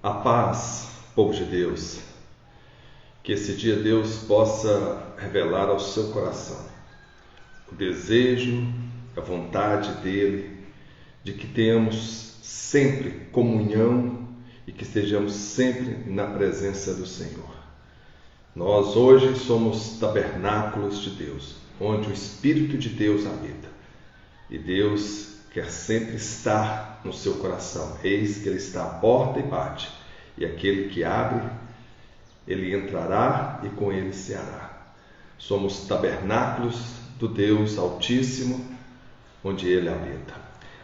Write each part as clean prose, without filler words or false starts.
A paz, povo de Deus, que esse dia Deus possa revelar ao seu coração o desejo, a vontade dele, de que tenhamos sempre comunhão e que estejamos sempre na presença do Senhor. Nós hoje somos tabernáculos de Deus, onde o Espírito de Deus habita. E Deus quer sempre estar no seu coração. Eis que Ele está à porta e bate. E aquele que abre, Ele entrará e com Ele ceará. Somos tabernáculos do Deus Altíssimo, onde Ele habita.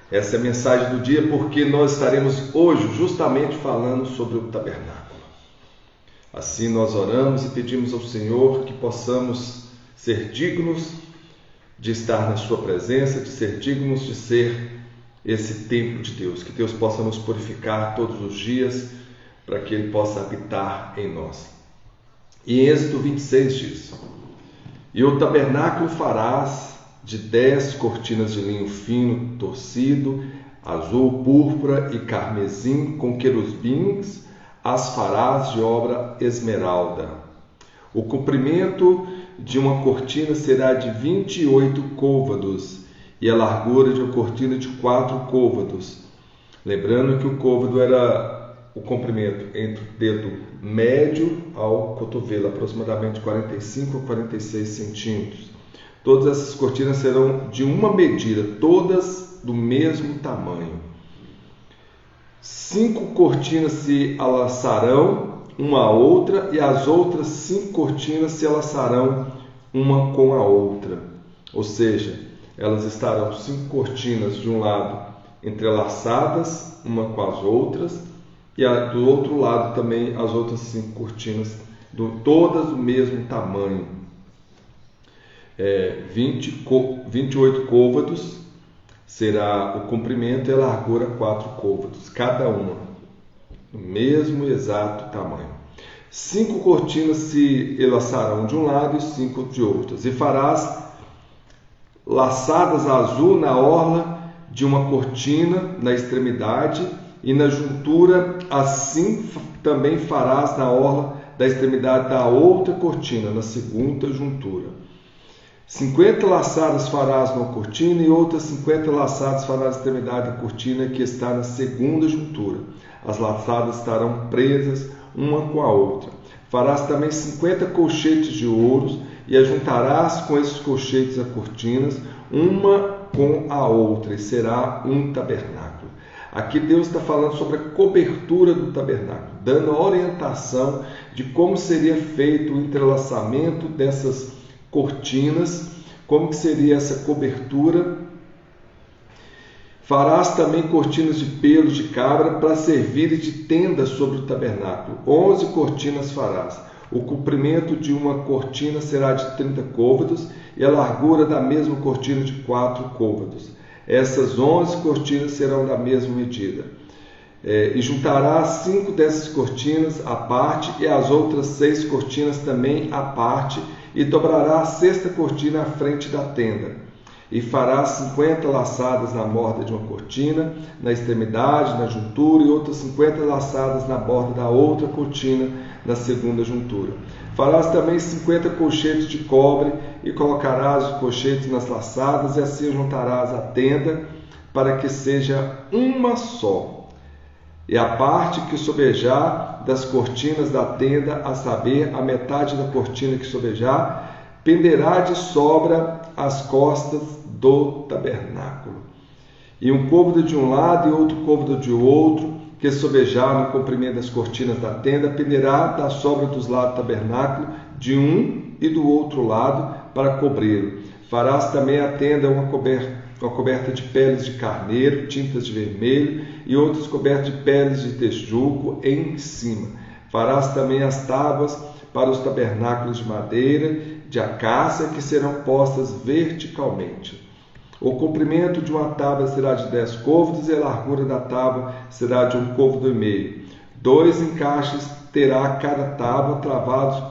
Essa é a mensagem do dia, porque nós estaremos hoje justamente falando sobre o tabernáculo. Assim nós oramos e pedimos ao Senhor que possamos ser dignos de estar na sua presença, de ser dignos de ser esse templo de Deus, que Deus possa nos purificar todos os dias, para que Ele possa habitar em nós. E em Êxodo 26 diz: E o tabernáculo farás de 10 cortinas de linho fino, torcido, azul, púrpura e carmesim, com querubins, as farás de obra esmeralda. O comprimento de uma cortina será de 28 côvados e a largura de uma cortina de 4 côvados. Lembrando que o côvado era o comprimento entre o dedo médio ao cotovelo, aproximadamente 45 a 46 centímetros. Todas essas cortinas serão de uma medida, todas do mesmo tamanho. 5 cortinas se alaçarão uma à outra, e as outras 5 cortinas se alaçarão uma com a outra. Ou seja, elas estarão 5 cortinas de um lado entrelaçadas uma com as outras, e do outro lado também as outras 5 cortinas, todas do mesmo tamanho. 28 côvados será o comprimento e a largura 4 côvados, cada uma do mesmo exato tamanho. 5 cortinas se enlaçarão de um lado e 5 de outras, e farás laçadas azul na orla de uma cortina na extremidade e na juntura, assim também farás na orla da extremidade da outra cortina, na segunda juntura. 50 laçadas farás numa cortina e outras 50 laçadas farás na extremidade da cortina que está na segunda juntura. As laçadas estarão presas uma com a outra. Farás também 50 colchetes de ouros e ajuntarás com esses colchetes as cortinas, uma com a outra, e será um tabernáculo. Aqui Deus está falando sobre a cobertura do tabernáculo, dando a orientação de como seria feito o entrelaçamento dessas cortinas, como que seria essa cobertura. Farás também cortinas de pelos de cabra para servirem de tenda sobre o tabernáculo. 11 cortinas farás. O comprimento de uma cortina será de 30 côvados e a largura da mesma cortina de 4 côvados. Essas 11 cortinas serão da mesma medida. E juntarás 5 dessas cortinas à parte e as outras 6 cortinas também à parte, e dobrarás a 6ª cortina à frente da tenda. E farás 50 laçadas na borda de uma cortina, na extremidade, na juntura, e outras 50 laçadas na borda da outra cortina, na segunda juntura. Farás também 50 colchetes de cobre, e colocarás os colchetes nas laçadas, e assim juntarás a tenda, para que seja uma só. E a parte que sobejar das cortinas da tenda, a saber, a metade da cortina que sobejar, penderá de sobra às costas do tabernáculo. E um côvado de um lado e outro côvado de outro, que sobejar no comprimento das cortinas da tenda, penderá da sobra dos lados do tabernáculo, de um e do outro lado, para cobri-lo. Farás também a tenda uma coberta de peles de carneiro, tintas de vermelho, e outras cobertas de peles de texugo em cima. Farás também as tábuas para os tabernáculos de madeira, de acácia, que serão postas verticalmente. O comprimento de uma tábua será de 10 côvados e a largura da tábua será de 1 côvado e meio. 2 encaixes terá cada tábua travados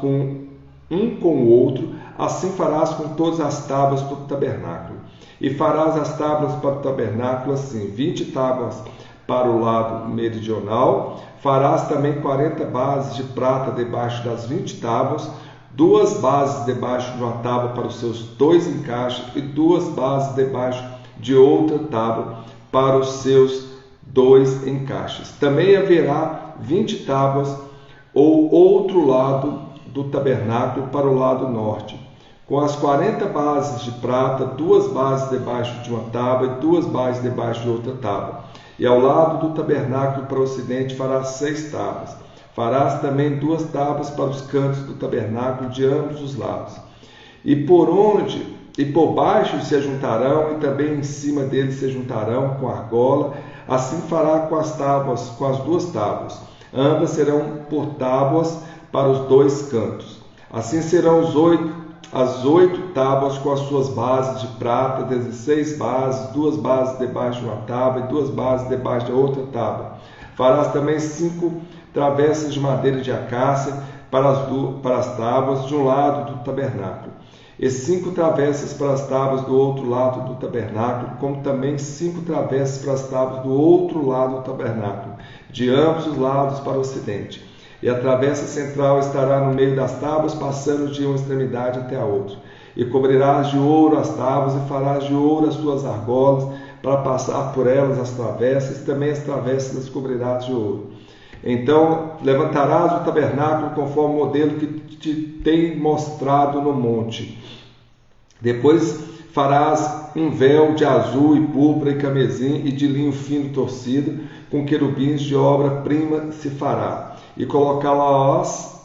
um com o outro, assim farás com todas as tábuas do tabernáculo. E farás as tábuas para o tabernáculo assim: 20 tábuas para o lado meridional. Farás também 40 bases de prata debaixo das 20 tábuas, 2 bases debaixo de uma tábua para os seus 2 encaixes e 2 bases debaixo de outra tábua para os seus 2 encaixes. Também haverá 20 tábuas ou outro lado do tabernáculo para o lado norte, com as 40 bases de prata, 2 bases debaixo de uma tábua e 2 bases debaixo de outra tábua. E ao lado do tabernáculo para o ocidente farás 6 tábuas. Farás também 2 tábuas para os cantos do tabernáculo de ambos os lados. E por baixo se juntarão, e também em cima deles se juntarão com argola. Assim fará com as 2 tábuas. Ambas serão por tábuas para os 2 cantos. Assim serão as 8 tábuas com as suas bases de prata, 16 bases, 2 bases debaixo de uma tábua e 2 bases debaixo de outra tábua. Farás também 5 travessas de madeira de acácia para as tábuas de um lado do tabernáculo, e 5 travessas para as tábuas do outro lado do tabernáculo, como também 5 travessas para as tábuas do outro lado do tabernáculo, de ambos os lados para o ocidente. E a travessa central estará no meio das tábuas, passando de uma extremidade até a outra. E cobrirás de ouro as tábuas, e farás de ouro as suas argolas, para passar por elas as travessas, e também as travessas as cobrirás de ouro. Então levantarás o tabernáculo conforme o modelo que te tem mostrado no monte. Depois farás um véu de azul e púrpura e camesim e de linho fino torcido, com querubins de obra-prima se fará. E colocá-lo-ás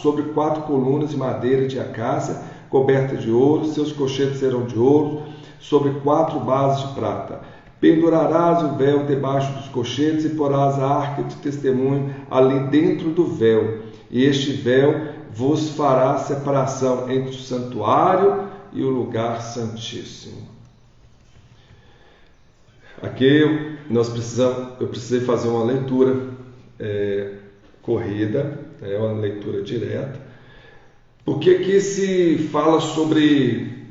sobre 4 colunas de madeira de acácia, cobertas de ouro, seus cochetes serão de ouro, sobre 4 bases de prata. Pendurarás o véu debaixo dos cochetes e porás a arca de testemunho ali dentro do véu. E este véu vos fará separação entre o santuário e o lugar santíssimo. Aqui eu precisei fazer uma leitura corrida, uma leitura direta, porque aqui se fala sobre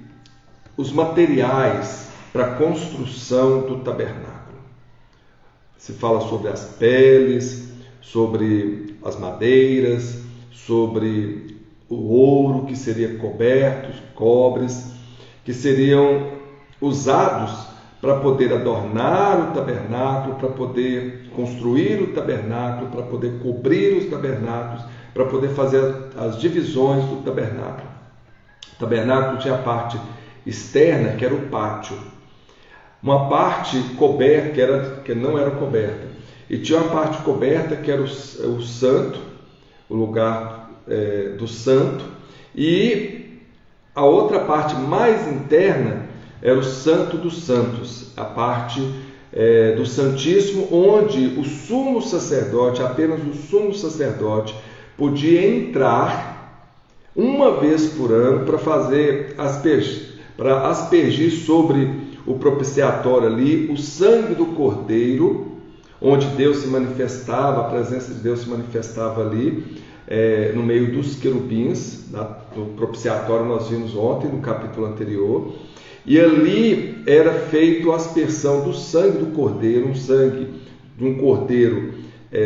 os materiais para a construção do tabernáculo. Se fala sobre as peles, sobre as madeiras, sobre o ouro que seria coberto, os cobres, que seriam usados para poder adornar o tabernáculo, para poder construir o tabernáculo, para poder cobrir os tabernáculos, para poder fazer as divisões do tabernáculo. O tabernáculo tinha a parte externa, que era o pátio, uma parte coberta, que não era coberta, e tinha uma parte coberta, que era o santo, o lugar do santo, e a outra parte mais interna era o Santo dos Santos, a parte do Santíssimo, onde o sumo sacerdote, apenas o sumo sacerdote, podia entrar uma vez por ano para aspergir sobre o propiciatório ali o sangue do cordeiro, onde Deus se manifestava, a presença de Deus se manifestava ali, no meio dos querubins, do propiciatório nós vimos ontem, no capítulo anterior. E ali era feito a aspersão do sangue do cordeiro, um sangue de um cordeiro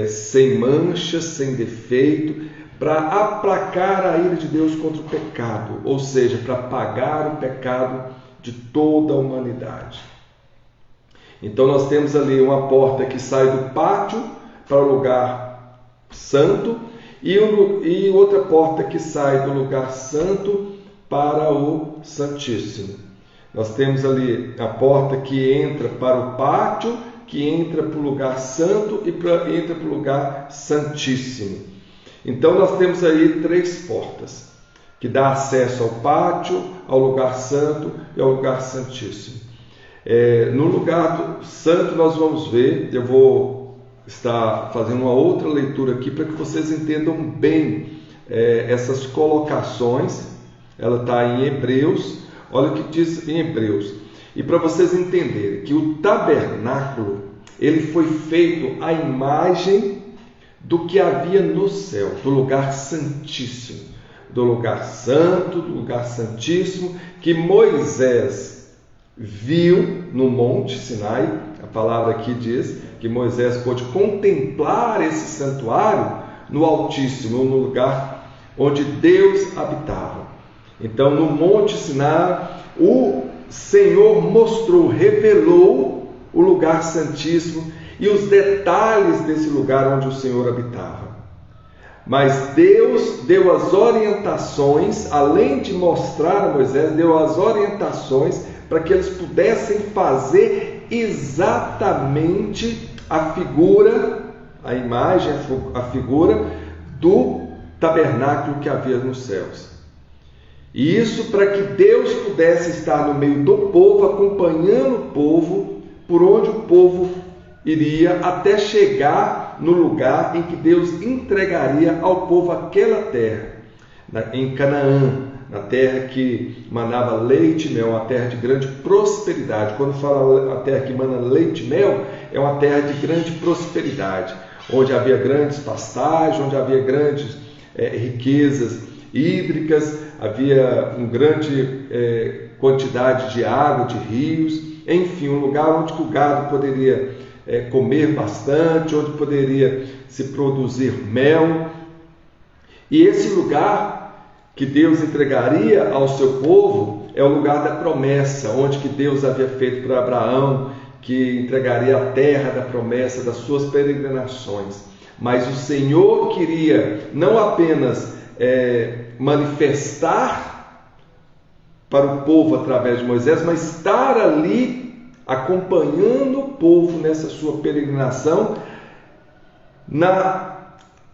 sem manchas, sem defeito, para aplacar a ira de Deus contra o pecado, ou seja, para pagar o pecado de toda a humanidade. Então nós temos ali uma porta que sai do pátio para o lugar santo e outra porta que sai do lugar santo para o Santíssimo. Nós temos ali a porta que entra para o pátio, que entra para o lugar santo e entra para o lugar santíssimo. Então nós temos aí 3 portas, que dá acesso ao pátio, ao lugar santo e ao lugar santíssimo. No lugar santo nós vamos ver, eu vou estar fazendo uma outra leitura aqui para que vocês entendam bem essas colocações. Ela está em Hebreus. Olha o que diz em Hebreus. E para vocês entenderem que o tabernáculo, ele foi feito à imagem do que havia no céu, do lugar santíssimo, do lugar santo, do lugar santíssimo, que Moisés viu no Monte Sinai, a palavra aqui diz que Moisés pôde contemplar esse santuário no Altíssimo, no lugar onde Deus habitava. Então, no Monte Sinai, o Senhor mostrou, revelou o lugar santíssimo e os detalhes desse lugar onde o Senhor habitava. Mas Deus deu as orientações, além de mostrar a Moisés, deu as orientações para que eles pudessem fazer exatamente a figura, a imagem, a figura do tabernáculo que havia nos céus. E isso para que Deus pudesse estar no meio do povo, acompanhando o povo, por onde o povo iria, até chegar no lugar em que Deus entregaria ao povo aquela terra, em Canaã, na terra que manava leite e mel, uma terra de grande prosperidade. Quando fala a terra que mana leite e mel, é uma terra de grande prosperidade, onde havia grandes pastagens, onde havia grandes riquezas hídricas, havia uma grande quantidade de água, de rios, enfim, um lugar onde o gado poderia comer bastante, onde poderia se produzir mel. E esse lugar que Deus entregaria ao seu povo é o lugar da promessa, onde que Deus havia feito para Abraão, que entregaria a terra da promessa das suas peregrinações. Mas o Senhor queria não apenas manifestar para o povo através de Moisés, mas estar ali acompanhando o povo nessa sua peregrinação,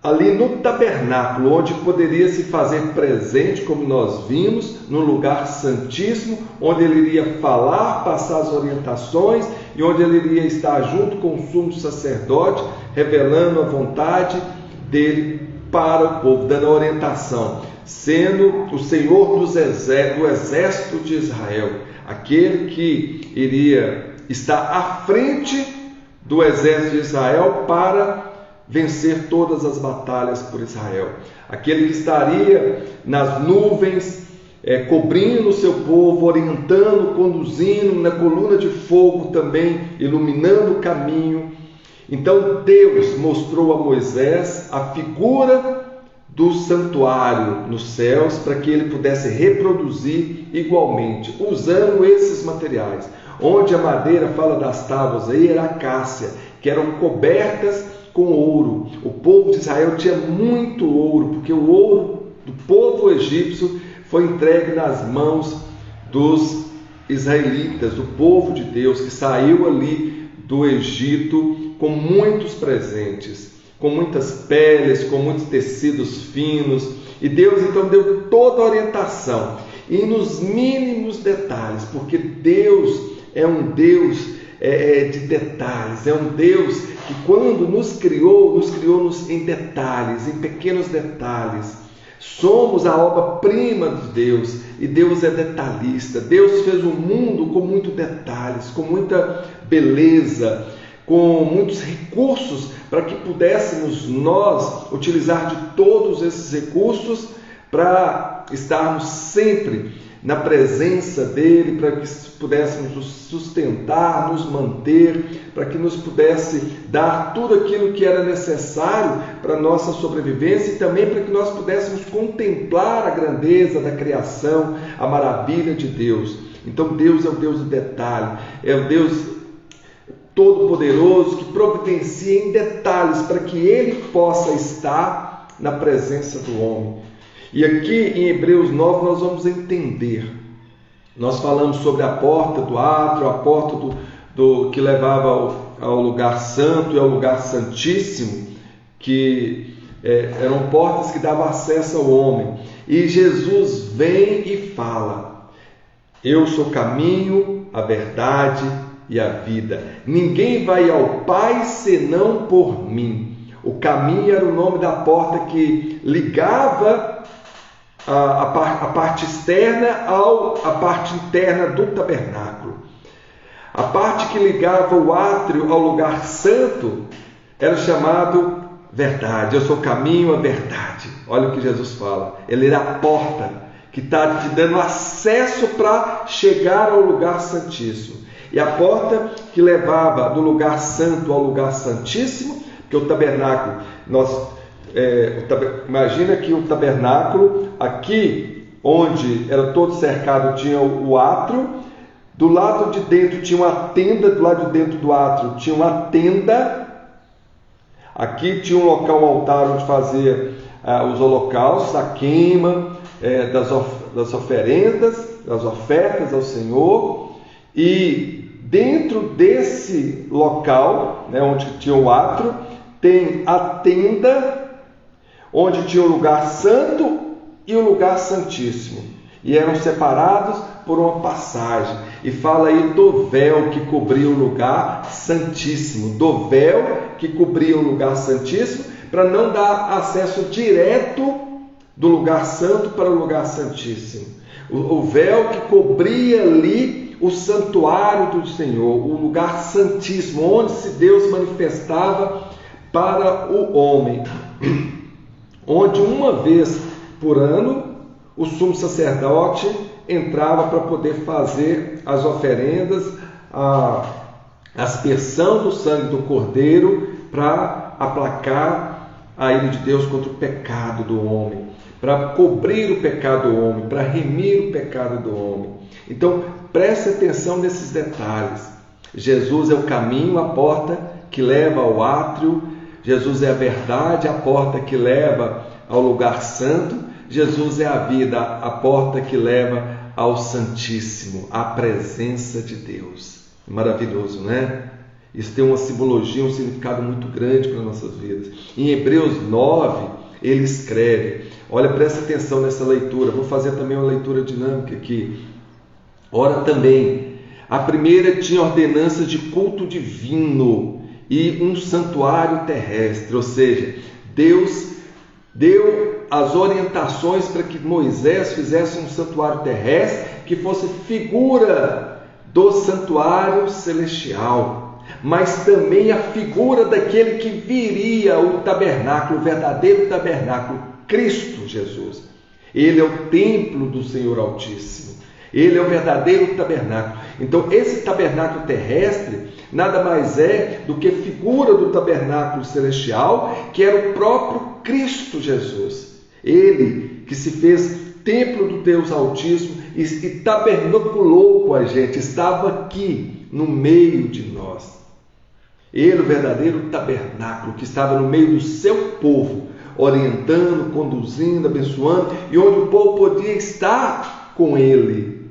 ali no tabernáculo, onde poderia se fazer presente, como nós vimos, no lugar santíssimo, onde ele iria falar, passar as orientações e onde ele iria estar junto com o sumo sacerdote, revelando a vontade dele para o povo, dando a orientação, sendo o Senhor do exército de Israel, aquele que iria estar à frente do exército de Israel para vencer todas as batalhas por Israel, aquele que estaria nas nuvens, cobrindo o seu povo, orientando, conduzindo, na coluna de fogo também, iluminando o caminho. Então Deus mostrou a Moisés a figura do santuário nos céus, para que ele pudesse reproduzir igualmente, usando esses materiais. Onde a madeira, fala das tábuas aí, era acácia, que eram cobertas com ouro. O povo de Israel tinha muito ouro, porque o ouro do povo egípcio foi entregue nas mãos dos israelitas, do povo de Deus, que saiu ali do Egito com muitos presentes, com muitas peles, com muitos tecidos finos. E Deus então deu toda a orientação, e nos mínimos detalhes, porque Deus é um Deus de detalhes, é um Deus que quando nos criou em detalhes, em pequenos detalhes. Somos a obra-prima de Deus, e Deus é detalhista. Deus fez o mundo com muitos detalhes, com muita beleza, com muitos recursos, para que pudéssemos nós utilizar de todos esses recursos para estarmos sempre na presença dele, para que pudéssemos nos sustentar, nos manter, para que nos pudesse dar tudo aquilo que era necessário para a nossa sobrevivência, e também para que nós pudéssemos contemplar a grandeza da criação, a maravilha de Deus. Então Deus é o Deus do detalhe, é o Deus Todo-Poderoso, que providencia em detalhes para que ele possa estar na presença do homem. E aqui em Hebreus 9 nós vamos entender. Nós falamos sobre a porta do átrio, a porta que levava ao lugar santo e ao lugar santíssimo, que eram portas que davam acesso ao homem. E Jesus vem e fala: eu sou o caminho, a verdade e a vida. Ninguém vai ao Pai senão por mim. O caminho era o nome da porta que ligava a parte externa à parte interna do tabernáculo. A parte que ligava o átrio ao lugar santo era chamado verdade. Eu sou o caminho, a verdade. Olha o que Jesus fala. Ele era a porta que está te dando acesso para chegar ao lugar santíssimo. E a porta que levava do lugar santo ao lugar santíssimo, porque o tabernáculo, imagina que o tabernáculo, aqui onde era todo cercado, tinha o átrio, do lado de dentro tinha uma tenda, do lado de dentro do átrio tinha uma tenda, aqui tinha um local, um altar onde fazia os holocaustos, a queima das oferendas, das ofertas ao Senhor, e dentro desse local, onde tinha o átrio, tem a tenda, onde tinha o lugar santo e o lugar santíssimo, e eram separados por uma passagem, e fala aí do véu que cobria o lugar santíssimo, do véu que cobria o lugar santíssimo, para não dar acesso direto do lugar santo para o lugar santíssimo. O véu que cobria ali o santuário do Senhor, o lugar santíssimo, onde se Deus manifestava para o homem, onde uma vez por ano o sumo sacerdote entrava para poder fazer as oferendas, a aspersão do sangue do cordeiro, para aplacar a ira de Deus contra o pecado do homem, para cobrir o pecado do homem, para remir o pecado do homem. Então, preste atenção nesses detalhes. Jesus é o caminho, a porta que leva ao átrio. Jesus é a verdade, a porta que leva ao lugar santo. Jesus é a vida, a porta que leva ao Santíssimo, à presença de Deus. Maravilhoso, né? Isso tem uma simbologia, um significado muito grande para nossas vidas. Em Hebreus 9, ele escreve, olha, presta atenção nessa leitura, vou fazer também uma leitura dinâmica aqui. Ora também, a primeira tinha ordenanças de culto divino e um santuário terrestre, ou seja, Deus deu as orientações para que Moisés fizesse um santuário terrestre que fosse figura do santuário celestial, mas também a figura daquele que viria, o tabernáculo, o verdadeiro tabernáculo, Cristo Jesus. Ele é o templo do Senhor Altíssimo, ele é o verdadeiro tabernáculo. Então esse tabernáculo terrestre nada mais é do que figura do tabernáculo celestial, que era o próprio Cristo Jesus. Ele que se fez templo do Deus Altíssimo e tabernaculou com a gente, estava aqui no meio de nós. Ele, o verdadeiro tabernáculo, que estava no meio do seu povo, orientando, conduzindo, abençoando, e onde o povo podia estar com ele.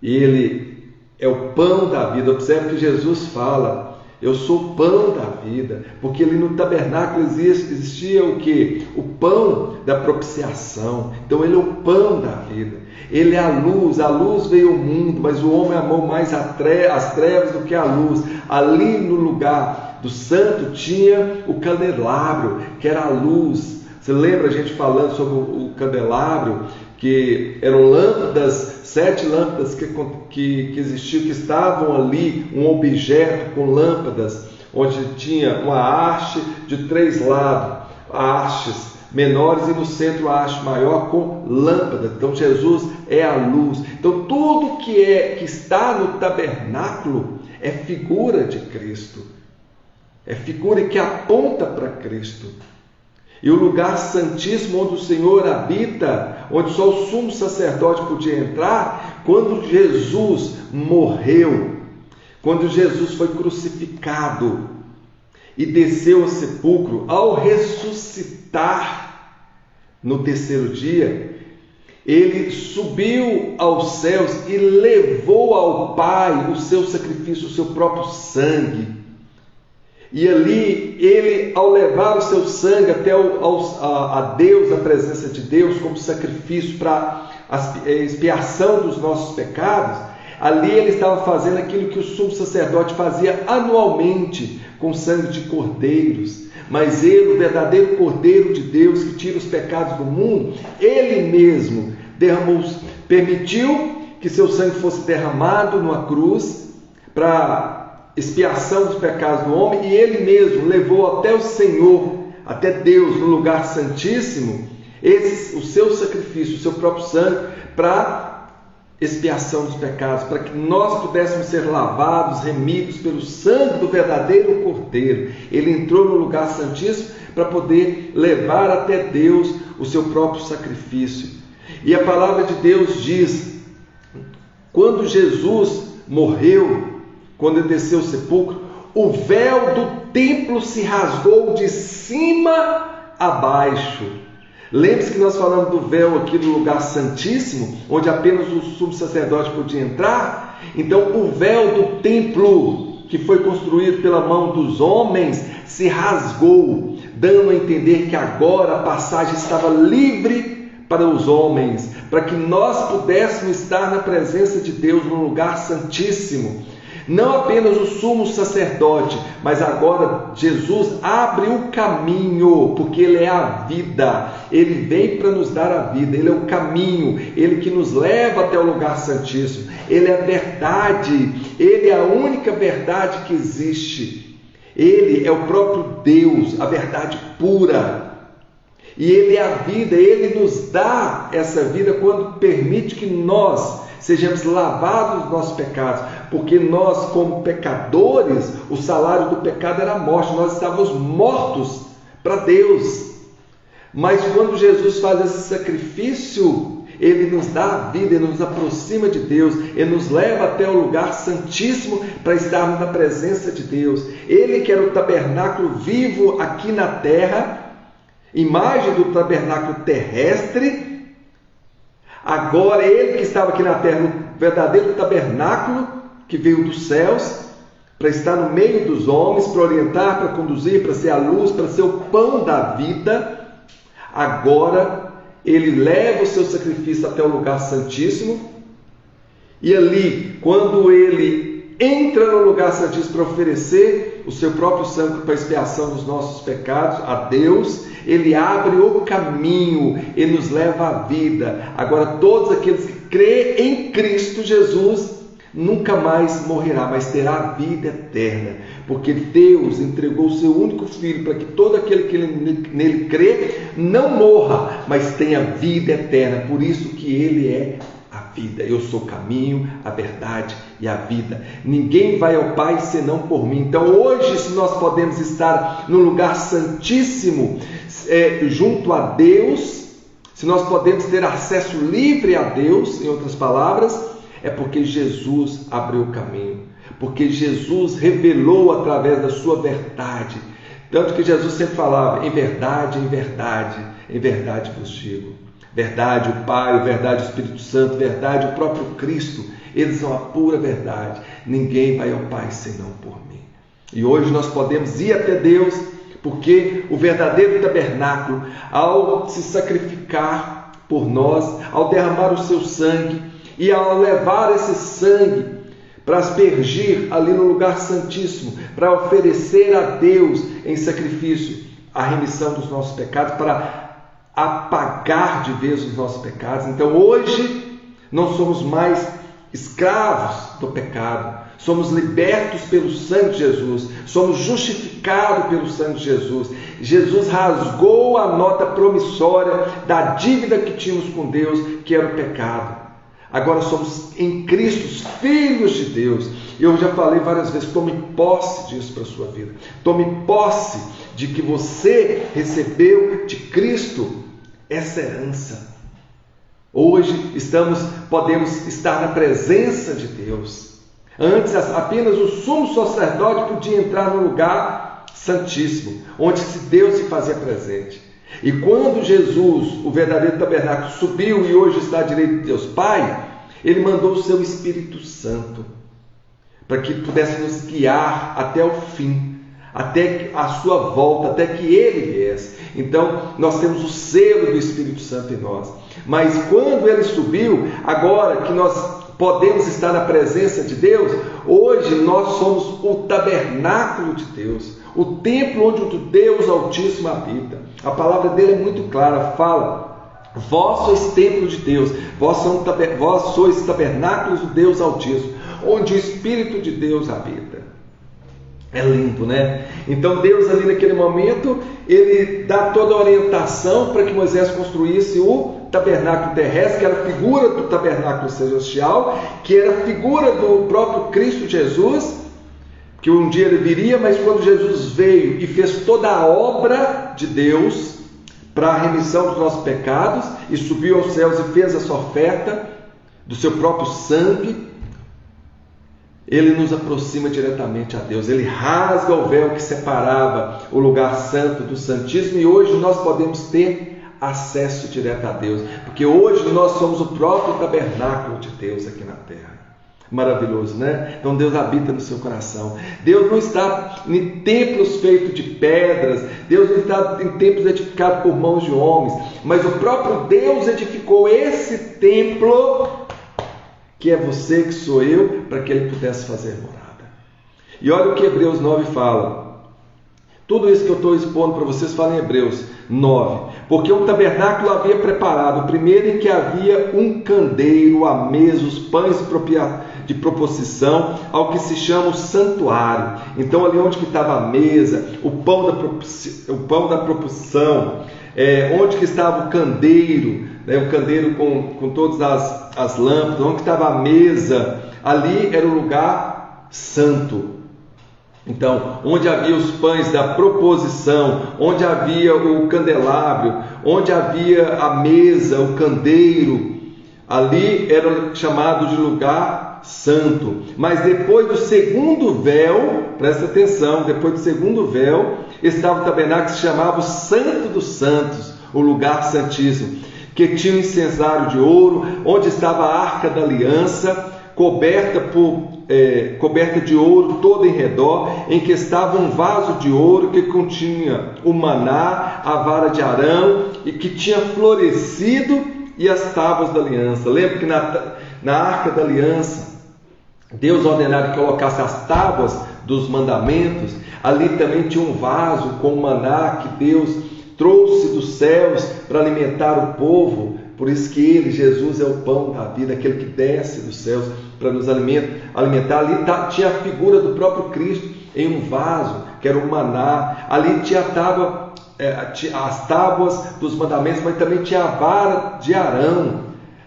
Ele é o pão da vida. Observe que Jesus fala, eu sou o pão da vida, porque ali no tabernáculo existia o quê? O pão da propiciação. Então ele é o pão da vida, ele é a luz veio ao mundo, mas o homem amou mais as trevas do que a luz. Ali no lugar do santo tinha o candelabro, que era a luz. Você lembra a gente falando sobre o candelabro, que eram lâmpadas, 7 lâmpadas que existiam, que estavam ali, um objeto com lâmpadas, onde tinha uma haste de 3 lados, hastes menores, e no centro a haste maior com lâmpadas. Então Jesus é a luz. Então tudo que está no tabernáculo é figura de Cristo, é figura que aponta para Cristo. E o lugar santíssimo onde o Senhor habita, onde só o sumo sacerdote podia entrar, quando Jesus morreu, quando Jesus foi crucificado e desceu ao sepulcro, ao ressuscitar no 3º dia, ele subiu aos céus e levou ao Pai o seu sacrifício, o seu próprio sangue. E ali, ele, ao levar o seu sangue até a Deus, a presença de Deus, como sacrifício para a expiação dos nossos pecados, ali ele estava fazendo aquilo que o sumo sacerdote fazia anualmente, com sangue de cordeiros. Mas ele, o verdadeiro Cordeiro de Deus, que tira os pecados do mundo, ele mesmo permitiu que seu sangue fosse derramado numa cruz, para expiação dos pecados do homem, e ele mesmo levou até o Senhor, até Deus, no lugar santíssimo, o seu sacrifício, o seu próprio sangue, para expiação dos pecados, para que nós pudéssemos ser lavados, remidos pelo sangue do verdadeiro Cordeiro. Ele entrou no lugar santíssimo para poder levar até Deus o seu próprio sacrifício. E a palavra de Deus diz, quando Jesus morreu, quando ele desceu ao sepulcro, o véu do templo se rasgou de cima a baixo. Lembre-se que nós falamos do véu aqui do lugar santíssimo, onde apenas o sumo sacerdote podia entrar. Então o véu do templo, que foi construído pela mão dos homens, se rasgou, dando a entender que agora a passagem estava livre para os homens, para que nós pudéssemos estar na presença de Deus no lugar santíssimo. Não apenas o sumo sacerdote, mas agora Jesus abre o caminho, porque Ele é a vida. Ele vem para nos dar a vida, Ele é o caminho, Ele que nos leva até o lugar santíssimo. Ele é a verdade, Ele é a única verdade que existe. Ele é o próprio Deus, a verdade pura. E Ele é a vida, Ele nos dá essa vida quando permite que nós sejamos lavados dos nossos pecados, porque nós, como pecadores, o salário do pecado era a morte, nós estávamos mortos para Deus. Mas quando Jesus faz esse sacrifício, Ele nos dá a vida, Ele nos aproxima de Deus, Ele nos leva até o lugar santíssimo para estarmos na presença de Deus. Ele que era o tabernáculo vivo aqui na terra, imagem do tabernáculo terrestre. Agora Ele que estava aqui na terra, no verdadeiro tabernáculo que veio dos céus, para estar no meio dos homens, para orientar, para conduzir, para ser a luz, para ser o pão da vida. Agora Ele leva o seu sacrifício até o lugar santíssimo, e ali, quando Ele entra no lugar santíssimo para oferecer o seu próprio sangue para a expiação dos nossos pecados a Deus, Ele abre o caminho, Ele nos leva à vida. Agora todos aqueles que creem em Cristo Jesus nunca mais morrerá, mas terá a vida eterna, porque Deus entregou o seu único Filho para que todo aquele que nele crê não morra, mas tenha vida eterna. Por isso que Ele é a vida. Eu sou o caminho, a verdade e a vida. Ninguém vai ao Pai senão por mim. Então hoje, se nós podemos estar no lugar santíssimo, junto a Deus, se nós podemos ter acesso livre a Deus, em outras palavras, é porque Jesus abriu o caminho, porque Jesus revelou através da sua verdade. Tanto que Jesus sempre falava, em verdade vos digo. Verdade o Pai, verdade o Espírito Santo, verdade o próprio Cristo, eles são a pura verdade. Ninguém vai ao Pai senão por mim. E hoje nós podemos ir até Deus, porque o verdadeiro tabernáculo, ao se sacrificar por nós, ao derramar o seu sangue, e ao levar esse sangue para aspergir ali no lugar santíssimo, para oferecer a Deus em sacrifício a remissão dos nossos pecados, para apagar de vez os nossos pecados. Então hoje não somos mais escravos do pecado, somos libertos pelo sangue de Jesus, somos justificados pelo sangue de Jesus. Jesus rasgou a nota promissória da dívida que tínhamos com Deus, que era o pecado. Agora somos em Cristo, filhos de Deus. Eu já falei várias vezes, tome posse disso para a sua vida. Tome posse de que você recebeu de Cristo essa herança. Hoje podemos estar na presença de Deus. Antes apenas o sumo sacerdote podia entrar no lugar santíssimo, onde Deus se fazia presente. E quando Jesus, o verdadeiro tabernáculo, subiu e hoje está à direita de Deus Pai, Ele mandou o seu Espírito Santo para que pudesse nos guiar até o fim, até a sua volta, até que Ele viesse. Então nós temos o selo do Espírito Santo em nós. Mas quando Ele subiu, agora que nós podemos estar na presença de Deus, hoje nós somos o tabernáculo de Deus, o templo onde o Deus Altíssimo habita. A palavra dele é muito clara, fala: vós sois templo de Deus, vós sois tabernáculos do Deus Altíssimo, onde o Espírito de Deus habita. É limpo, né? Então Deus ali naquele momento, Ele dá toda a orientação para que Moisés construísse o tabernáculo terrestre, que era a figura do tabernáculo celestial, que era a figura do próprio Cristo Jesus, que um dia Ele viria, mas quando Jesus veio e fez toda a obra de Deus para a remissão dos nossos pecados, e subiu aos céus e fez essa oferta do seu próprio sangue, Ele nos aproxima diretamente a Deus. Ele rasga o véu que separava o lugar santo do santíssimo, e hoje nós podemos ter acesso direto a Deus, porque hoje nós somos o próprio tabernáculo de Deus aqui na terra. Maravilhoso, né? Então Deus habita no seu coração. Deus não está em templos feitos de pedras, Deus não está em templos edificados por mãos de homens, mas o próprio Deus edificou esse templo, que é você, que sou eu, para que Ele pudesse fazer morada. E olha o que Hebreus 9 fala. Tudo isso que eu estou expondo para vocês fala em Hebreus 9. Porque um tabernáculo havia preparado, o primeiro em que havia um candeeiro, a mesa, os pães de proposição, ao que se chama o santuário. Então ali onde que estava a mesa, o pão da proposição, onde que estava o candeeiro, o candeeiro com todas as lâmpadas, onde estava a mesa, ali era o lugar santo. Então, onde havia os pães da proposição, onde havia o candelabro, onde havia a mesa, o candeeiro, ali era chamado de lugar santo. Mas depois do segundo véu, presta atenção, depois do segundo véu, estava o tabernáculo que se chamava o Santo dos Santos, o lugar santíssimo, que tinha um incensário de ouro, onde estava a Arca da Aliança, coberta de ouro todo em redor, em que estava um vaso de ouro que continha o maná, a vara de Arão, e que tinha florescido, e as tábuas da aliança. Lembra que na Arca da Aliança, Deus ordenara que colocasse as tábuas dos mandamentos. Ali também tinha um vaso com o maná que Deus trouxe dos céus para alimentar o povo. Por isso que Ele, Jesus, é o pão da vida, aquele que desce dos céus para nos alimentar. Ali tinha a figura do próprio Cristo em um vaso, que era o maná. Ali tinha as tábuas dos mandamentos, mas também tinha a vara de Arão,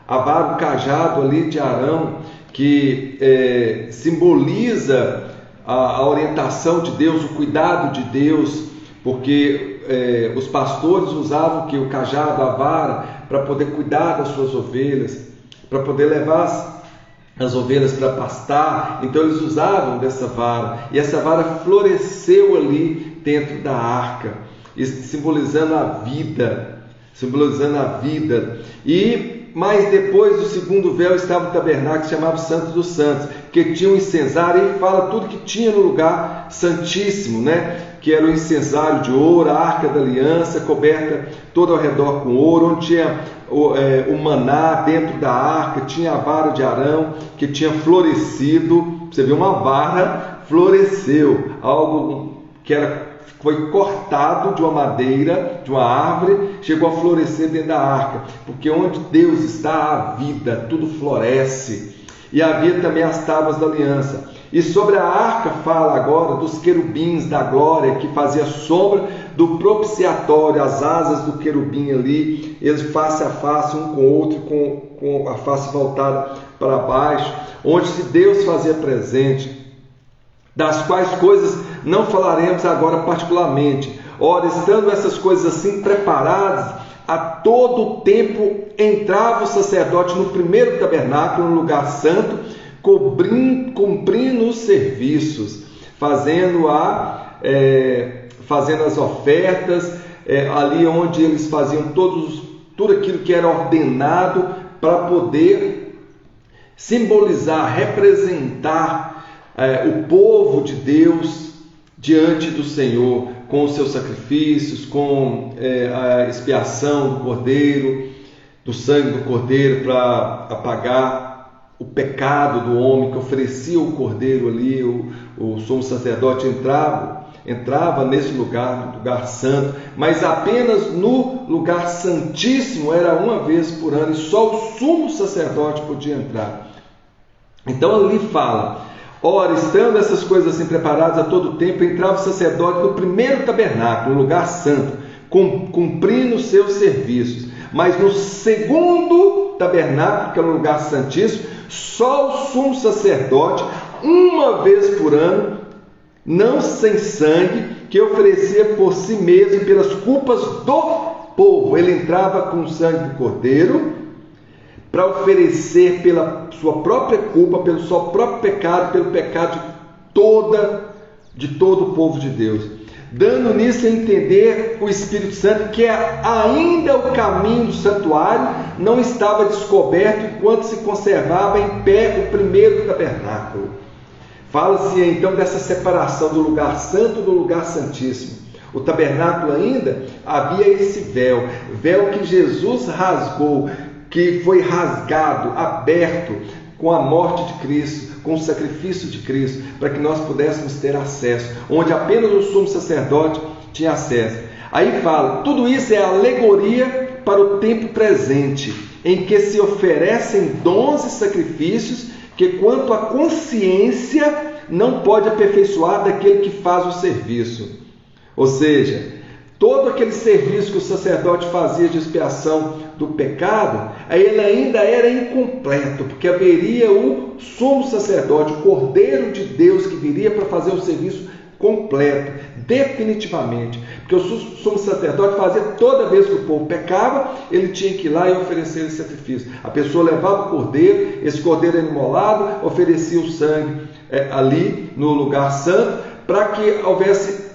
o cajado ali de Arão, que simboliza a orientação de Deus, o cuidado de Deus, porque os pastores usavam o cajado, a vara, para poder cuidar das suas ovelhas, para poder levar as ovelhas para pastar. Então eles usavam dessa vara, e essa vara floresceu ali dentro da arca, simbolizando a vida, Mas depois do segundo véu estava o tabernáculo, que se chamava Santo dos Santos, que tinha um incensário, e fala tudo que tinha no lugar santíssimo, né? Que era o incensário de ouro, a Arca da Aliança, coberta toda ao redor com ouro, onde tinha o maná dentro da arca, tinha a vara de Arão, que tinha florescido. Você vê, uma vara floresceu, algo que foi cortado de uma madeira, de uma árvore, chegou a florescer dentro da arca, porque onde Deus está, a vida, tudo floresce. E havia também as tábuas da aliança. E sobre a arca fala agora dos querubins da glória, que fazia sombra do propiciatório, as asas do querubim ali, eles face a face um com o outro, com a face voltada para baixo, onde Deus fazia presente, das quais coisas não falaremos agora particularmente. Ora, estando essas coisas assim preparadas, a todo tempo entrava o sacerdote no primeiro tabernáculo, no lugar santo, cumprindo os serviços, fazendo as ofertas, ali onde eles faziam tudo aquilo que era ordenado para poder simbolizar, representar o povo de Deus diante do Senhor, com os seus sacrifícios, com a expiação do cordeiro, do sangue do cordeiro, para apagar o pecado do homem, que oferecia o cordeiro ali. O sumo sacerdote entrava nesse lugar, no lugar santo, mas apenas no lugar santíssimo era uma vez por ano, e só o sumo sacerdote podia entrar. Então ali fala, Ora, estando essas coisas assim preparadas a todo tempo, entrava o sacerdote no primeiro tabernáculo, no lugar santo, cumprindo os seus serviços. Mas no segundo tabernáculo, que é o lugar santíssimo, só o sumo sacerdote, uma vez por ano, não sem sangue, que oferecia por si mesmo e pelas culpas do povo. Ele entrava com o sangue do cordeiro para oferecer pela sua própria culpa, pelo seu próprio pecado, pelo pecado de todo o povo de Deus, dando nisso a entender o Espírito Santo que ainda o caminho do santuário não estava descoberto enquanto se conservava em pé o primeiro tabernáculo. Fala-se então dessa separação do lugar santo do lugar santíssimo. O tabernáculo ainda havia esse véu que Jesus rasgou, que foi rasgado, aberto com a morte de Cristo, com o sacrifício de Cristo, para que nós pudéssemos ter acesso, onde apenas o sumo sacerdote tinha acesso. Aí fala, tudo isso é alegoria para o tempo presente, em que se oferecem dons e sacrifícios que, quanto à consciência, não pode aperfeiçoar daquele que faz o serviço. Ou seja, todo aquele serviço que o sacerdote fazia de expiação do pecado, ele ainda era incompleto, porque haveria o sumo sacerdote, o Cordeiro de Deus, que viria para fazer o serviço completo, definitivamente. Porque o sumo sacerdote fazia toda vez que o povo pecava, ele tinha que ir lá e oferecer esse sacrifício. A pessoa levava o cordeiro, esse cordeiro era imolado, oferecia o sangue ali no lugar santo, para que houvesse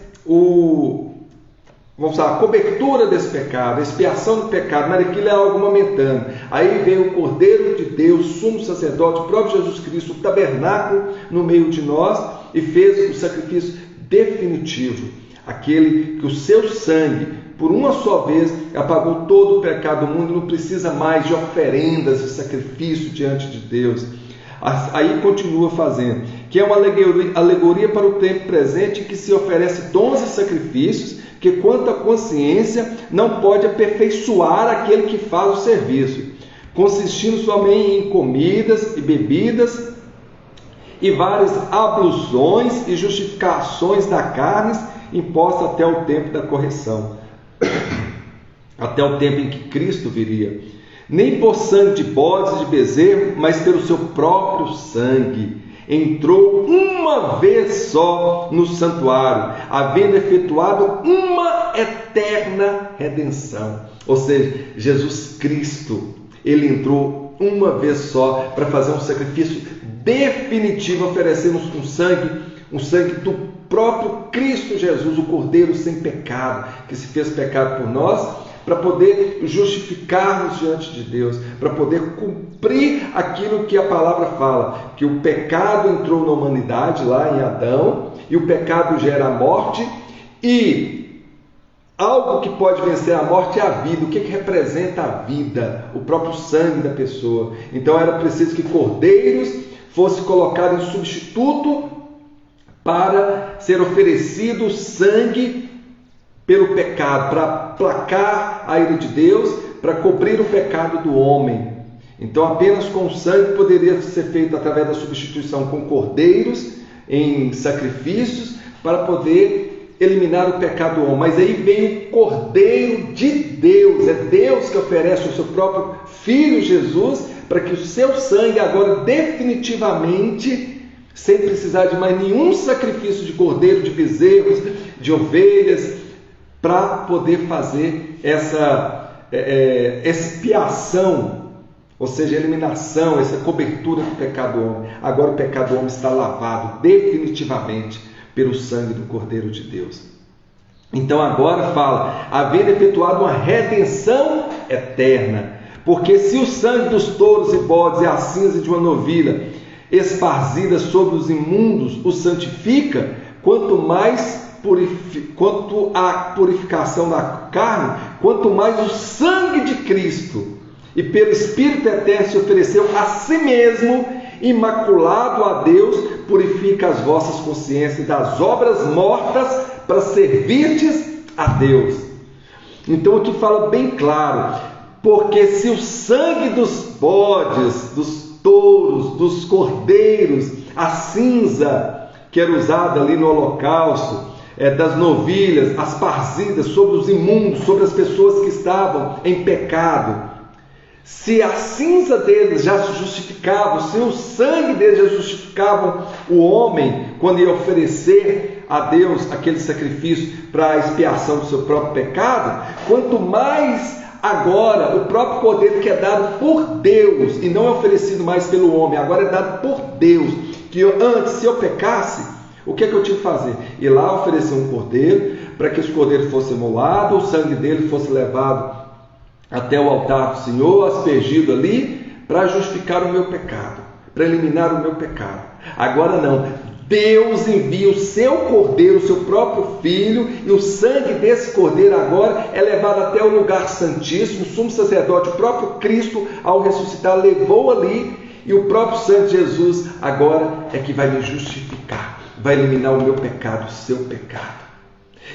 a cobertura desse pecado, a expiação do pecado, mas aquilo é algo momentâneo. Aí veio o Cordeiro de Deus, sumo sacerdote, o próprio Jesus Cristo, o tabernáculo no meio de nós, e fez o sacrifício definitivo, aquele que o seu sangue, por uma só vez, apagou todo o pecado do mundo, não precisa mais de oferendas e sacrifício diante de Deus. Aí continua fazendo, que é uma alegoria para o tempo presente, em que se oferece dons e sacrifícios, que quanto à consciência não pode aperfeiçoar aquele que faz o serviço, consistindo somente em comidas e bebidas e várias ablusões e justificações da carne imposta até o tempo da correção, até o tempo em que Cristo viria. Nem por sangue de bodes e de bezerro, mas pelo seu próprio sangue entrou uma vez só no santuário, havendo efetuado uma eterna redenção. Ou seja, Jesus Cristo, ele entrou uma vez só para fazer um sacrifício definitivo, oferecendo um sangue do próprio Cristo Jesus, o Cordeiro sem pecado, que se fez pecado por nós, para poder justificar-nos diante de Deus, para poder cumprir aquilo que a palavra fala, que o pecado entrou na humanidade lá em Adão, e o pecado gera a morte, e algo que pode vencer a morte é a vida. O que representa a vida? O próprio sangue da pessoa. Então era preciso que cordeiros fossem colocados em substituto para ser oferecido sangue pelo pecado, para aplacar a ira de Deus, para cobrir o pecado do homem. Então apenas com sangue poderia ser feito através da substituição com cordeiros em sacrifícios, para poder eliminar o pecado do homem. Mas aí vem o Cordeiro de Deus, é Deus que oferece o seu próprio Filho Jesus, para que o seu sangue agora definitivamente, sem precisar de mais nenhum sacrifício de cordeiro, de bezerros, de ovelhas, para poder fazer essa expiação, ou seja, eliminação, essa cobertura do pecado do homem. Agora o pecado do homem está lavado definitivamente pelo sangue do Cordeiro de Deus. Então agora fala, havendo efetuado uma redenção eterna, porque se o sangue dos touros e bodes e a cinza de uma novilha esparzida sobre os imundos o santifica, quanto à purificação da carne, quanto mais o sangue de Cristo, e pelo Espírito eterno se ofereceu a si mesmo, imaculado a Deus, purifica as vossas consciências das obras mortas, para servirdes a Deus. Então aqui fala bem claro, porque se o sangue dos bodes, dos touros, dos cordeiros, a cinza que era usada ali no holocausto, das novilhas, as parzidas sobre os imundos, sobre as pessoas que estavam em pecado. Se a cinza deles já se justificava, se o sangue deles já justificava o homem quando ia oferecer a Deus aquele sacrifício para a expiação do seu próprio pecado, quanto mais agora o próprio cordeiro que é dado por Deus e não é oferecido mais pelo homem, agora é dado por Deus, que antes, se eu pecasse, o que é que eu tinha que fazer? Ir lá oferecer um cordeiro, para que esse cordeiro fosse imolado, o sangue dele fosse levado até o altar do Senhor, aspergido ali, para justificar o meu pecado, para eliminar o meu pecado. Agora não, Deus envia o seu cordeiro, o seu próprio filho, e o sangue desse cordeiro agora é levado até o lugar santíssimo. O sumo sacerdote, o próprio Cristo, ao ressuscitar, levou ali, e o próprio sangue de Jesus agora é que vai me justificar, vai eliminar o meu pecado, o seu pecado.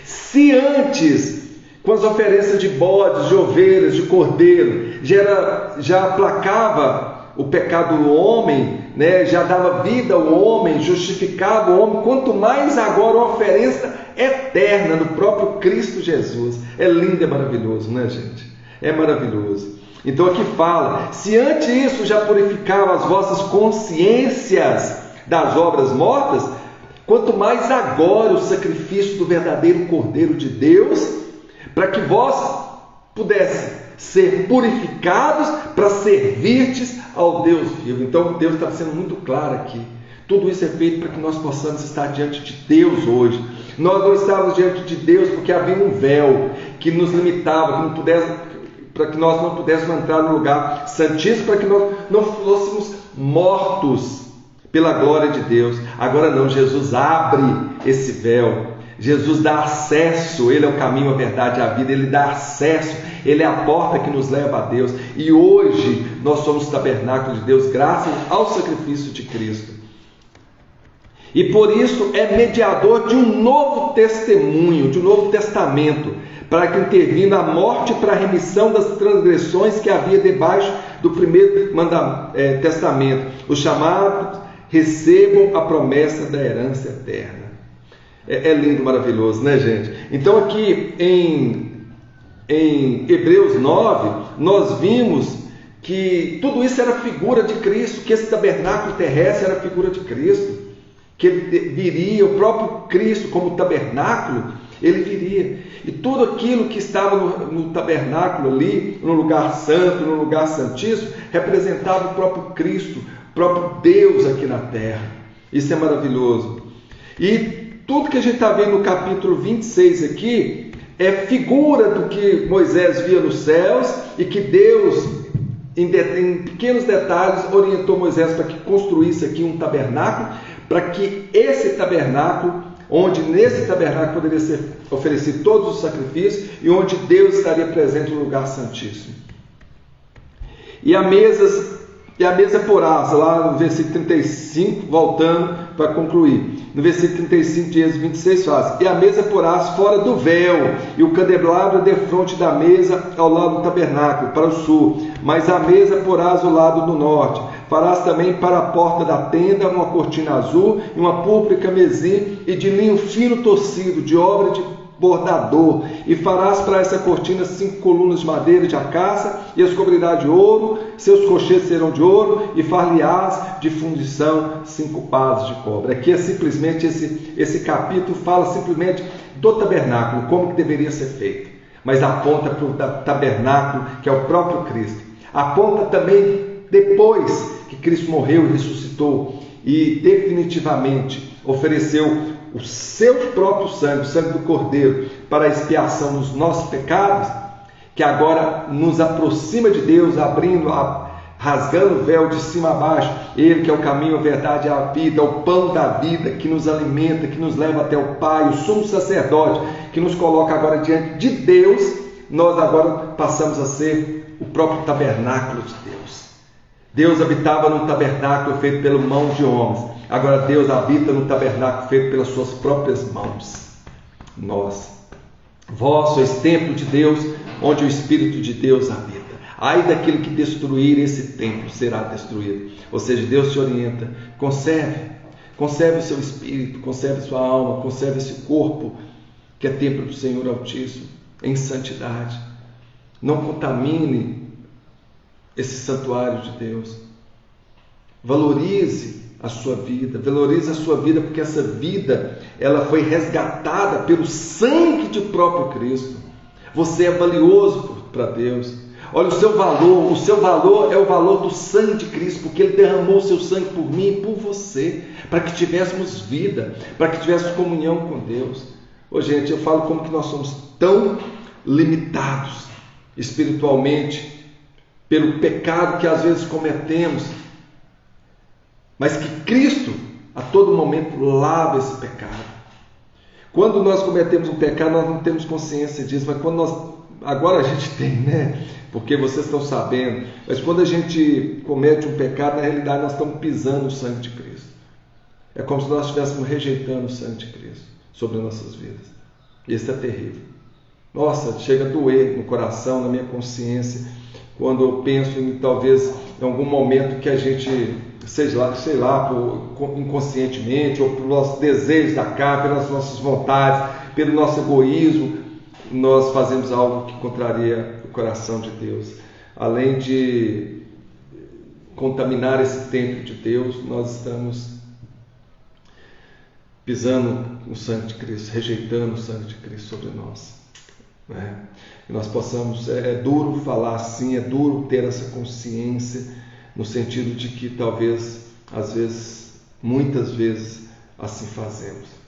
Se antes, com as oferenças de bodes, de ovelhas, de cordeiro, já aplacava o pecado do homem, já dava vida ao homem, justificava o homem, quanto mais agora uma oferta eterna do próprio Cristo Jesus. É lindo, é maravilhoso, né, gente? É maravilhoso. Então aqui fala, se antes isso já purificava as vossas consciências das obras mortas, quanto mais agora o sacrifício do verdadeiro Cordeiro de Deus, para que vós pudessem ser purificados para servirtes ao Deus vivo. Então Deus está sendo muito claro aqui. Tudo isso é feito para que nós possamos estar diante de Deus hoje. Nós não estávamos diante de Deus porque havia um véu que nos limitava, para que nós não pudéssemos entrar no lugar santíssimo, para que nós não fôssemos mortos pela glória de Deus. Agora não, Jesus abre esse véu. Jesus dá acesso, Ele é o caminho, a verdade e a vida, Ele dá acesso, Ele é a porta que nos leva a Deus. E hoje nós somos tabernáculo de Deus, graças ao sacrifício de Cristo. E por isso é mediador de um novo testemunho, de um novo testamento, para que intervina a morte para a remissão das transgressões que havia debaixo do primeiro testamento. Os chamados recebam a promessa da herança eterna. É lindo, maravilhoso, né, gente? Então aqui em Hebreus 9, nós vimos que tudo isso era figura de Cristo, que esse tabernáculo terrestre era figura de Cristo, que ele viria, o próprio Cristo como tabernáculo, ele viria. E tudo aquilo que estava no tabernáculo ali, no lugar santo, no lugar santíssimo, representava o próprio Cristo, o próprio Deus aqui na terra. Isso é maravilhoso. E tudo que a gente está vendo no capítulo 26 aqui é figura do que Moisés via nos céus e que Deus, em pequenos detalhes, orientou Moisés para que construísse aqui um tabernáculo, para que esse tabernáculo, onde nesse tabernáculo poderia ser oferecido todos os sacrifícios e onde Deus estaria presente no lugar santíssimo. E a mesa porás, lá no versículo 35, voltando para concluir. No versículo 35 de Êxodo 26 faz: e a mesa porás fora do véu, e o candelabro defronte da mesa ao lado do tabernáculo, para o sul, mas a mesa porás ao lado do norte. Farás também para a porta da tenda uma cortina azul, e uma púrpura carmesim, e de linho fino torcido, de obra de bordador, e farás para essa cortina 5 colunas de madeira de acácia, e as cobrirás de ouro, seus cochetes serão de ouro, e far-lhe-ás de fundição 5 pares de cobre. Aqui é simplesmente esse capítulo fala simplesmente do tabernáculo, como que deveria ser feito, mas aponta para o tabernáculo que é o próprio Cristo. Aponta também depois que Cristo morreu e ressuscitou e definitivamente ofereceu o seu próprio sangue, o sangue do Cordeiro, para a expiação dos nossos pecados, que agora nos aproxima de Deus, rasgando o véu de cima a baixo. Ele que é o caminho, a verdade e a vida, o pão da vida, que nos alimenta, que nos leva até o Pai, o sumo sacerdote, que nos coloca agora diante de Deus. Nós agora passamos a ser o próprio tabernáculo de Deus. Deus habitava num tabernáculo feito pela mão de homens. Agora Deus habita no tabernáculo feito pelas suas próprias mãos. Vós sois templo de Deus, onde o Espírito de Deus habita. Ai daquele que destruir esse templo, será destruído. Ou seja, Deus te orienta, conserve, Conserve o seu espírito, conserve sua alma, conserve esse corpo que é templo do Senhor Altíssimo, em santidade. Não contamine esse santuário de Deus. Valorize a sua vida porque essa vida ela foi resgatada pelo sangue do próprio Cristo. Você é valioso para Deus. Olha, o seu valor é o valor do sangue de Cristo, porque Ele derramou o seu sangue por mim e por você, para que tivéssemos vida, para que tivéssemos comunhão com Deus. Ô, gente, eu falo como que nós somos tão limitados espiritualmente pelo pecado que às vezes cometemos, mas que Cristo a todo momento lava esse pecado. Quando nós cometemos um pecado, nós não temos consciência disso, mas agora a gente tem, né? Porque vocês estão sabendo, mas quando a gente comete um pecado, na realidade nós estamos pisando o sangue de Cristo. É como se nós estivéssemos rejeitando o sangue de Cristo sobre as nossas vidas. Isso é terrível. Nossa, chega a doer no coração, na minha consciência, quando eu penso em talvez em algum momento que a gente, sei lá, inconscientemente, ou por nossos desejos da carne, pelas nossas vontades, pelo nosso egoísmo, nós fazemos algo que contraria o coração de Deus. Além de contaminar esse templo de Deus, nós estamos pisando o sangue de Cristo, rejeitando o sangue de Cristo sobre nós. Né? E nós possamos, é duro falar assim, é duro ter essa consciência, no sentido de que talvez, às vezes, muitas vezes, assim fazemos.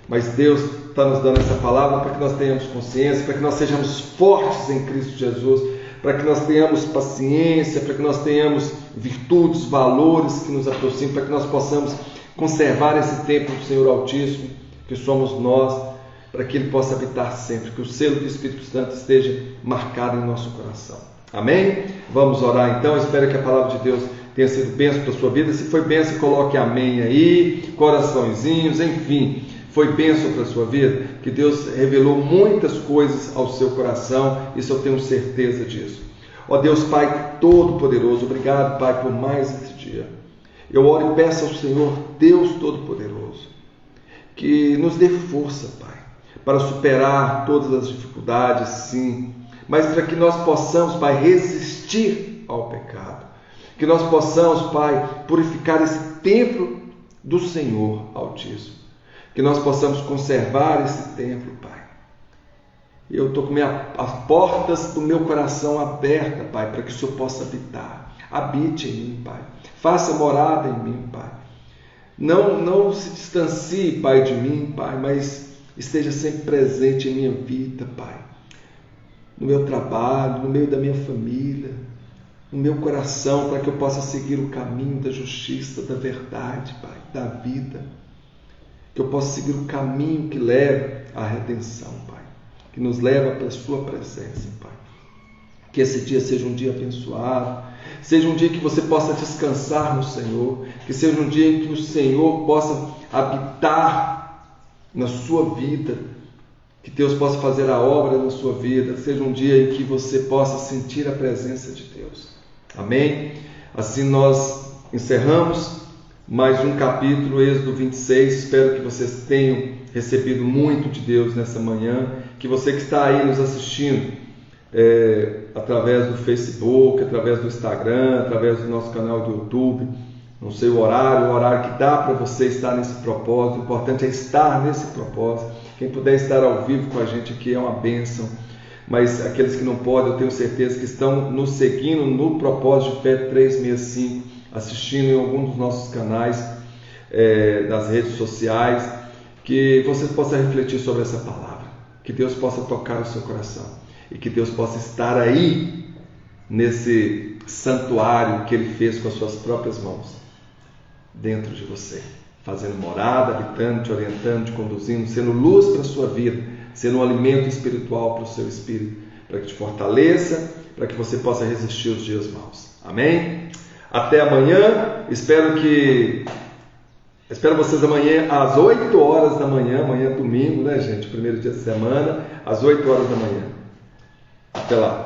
Mas Deus está nos dando essa palavra para que nós tenhamos consciência, para que nós sejamos fortes em Cristo Jesus, para que nós tenhamos paciência, para que nós tenhamos virtudes, valores que nos aproximem, para que nós possamos conservar esse templo do Senhor Altíssimo, que somos nós, para que Ele possa habitar sempre, que o selo do Espírito Santo esteja marcado em nosso coração. Amém? Vamos orar então. Espero que a palavra de Deus tenha sido bênção para a sua vida. Se foi bênção, coloque amém aí, coraçõezinhos, enfim. Foi bênção para a sua vida, que Deus revelou muitas coisas ao seu coração, isso eu tenho certeza disso. Ó Deus Pai Todo-Poderoso, obrigado, Pai, por mais esse dia. Eu oro e peço ao Senhor, Deus Todo-Poderoso, que nos dê força, Pai, para superar todas as dificuldades, sim, mas para que nós possamos, Pai, resistir ao pecado, que nós possamos, Pai, purificar esse templo do Senhor Altíssimo, que nós possamos conservar esse templo, Pai. Eu estou com as portas do meu coração abertas, Pai, para que o Senhor possa habitar. Habite em mim, Pai. Faça morada em mim, Pai. Não se distancie, Pai, de mim, Pai, mas esteja sempre presente em minha vida, Pai. No meu trabalho, no meio da minha família, no meu coração, para que eu possa seguir o caminho da justiça, da verdade, Pai, da vida. Que eu possa seguir o caminho que leva à redenção, Pai. Que nos leva para a sua presença, Pai. Que esse dia seja um dia abençoado. Seja um dia que você possa descansar no Senhor. Que seja um dia em que o Senhor possa habitar na sua vida. Que Deus possa fazer a obra na sua vida. Seja um dia em que você possa sentir a presença de Deus. Amém? Assim nós encerramos mais um capítulo, Êxodo 26, espero que vocês tenham recebido muito de Deus nessa manhã, que você que está aí nos assistindo através do Facebook, através do Instagram, através do nosso canal do YouTube, não sei o horário que dá para você estar nesse propósito, o importante é estar nesse propósito. Quem puder estar ao vivo com a gente aqui é uma bênção, mas aqueles que não podem, eu tenho certeza que estão nos seguindo no Propósito de Fé 365, assistindo em algum dos nossos canais, nas redes sociais, que você possa refletir sobre essa palavra, que Deus possa tocar o seu coração e que Deus possa estar aí nesse santuário que Ele fez com as suas próprias mãos, dentro de você, fazendo morada, habitando, te orientando, te conduzindo, sendo luz para a sua vida, sendo um alimento espiritual para o seu espírito, para que te fortaleça, para que você possa resistir os dias maus. Amém? Até amanhã, espero vocês amanhã às 8 horas da manhã, amanhã é domingo, né, gente? Primeiro dia de semana, às 8 horas da manhã. Até lá.